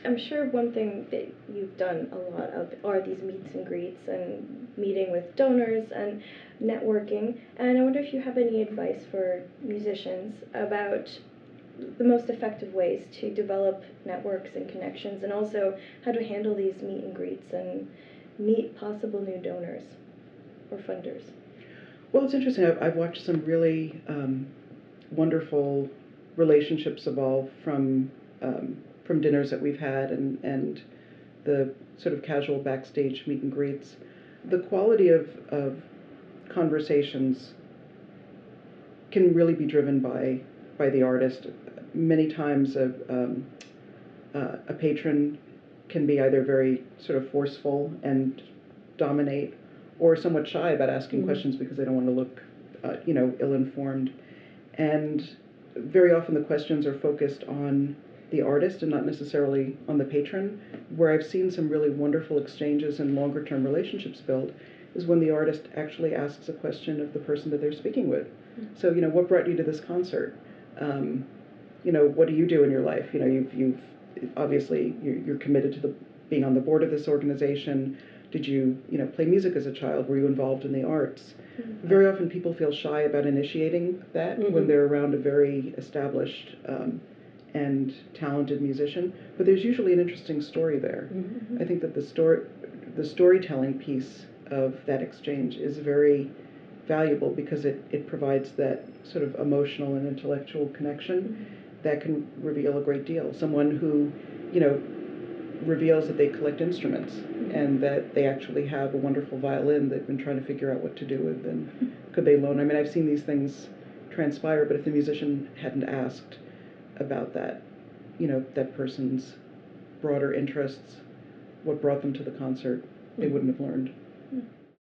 I'm sure one thing that you've done a lot of are these meets and greets and meeting with donors and networking. And I wonder if you have any advice for musicians about the most effective ways to develop networks and connections, and also how to handle these meet and greets and meet possible new donors or funders. Well, it's interesting. I've watched some really wonderful relationships evolve from dinners that we've had and the sort of casual backstage meet and greets. The quality of conversations can really be driven by the artist. Many times a patron can be either very sort of forceful and dominate, or somewhat shy about asking questions because they don't want to look, ill-informed. And very often the questions are focused on the artist and not necessarily on the patron. Where I've seen some really wonderful exchanges and longer-term relationships build is when the artist actually asks a question of the person that they're speaking with. So, what brought you to this concert? What do you do in your life? You've obviously you're committed to being on the board of this organization. Did you, play music as a child? Were you involved in the arts? Mm-hmm. Very often people feel shy about initiating that when they're around a very established and talented musician. But there's usually an interesting story there. Mm-hmm. I think that the storytelling piece of that exchange is very valuable because it provides that sort of emotional and intellectual connection that can reveal a great deal. Someone who, reveals that they collect instruments and that they actually have a wonderful violin they've been trying to figure out what to do with, and could they loan? I mean, I've seen these things transpire, but if the musician hadn't asked about that, that person's broader interests, what brought them to the concert, they wouldn't have learned.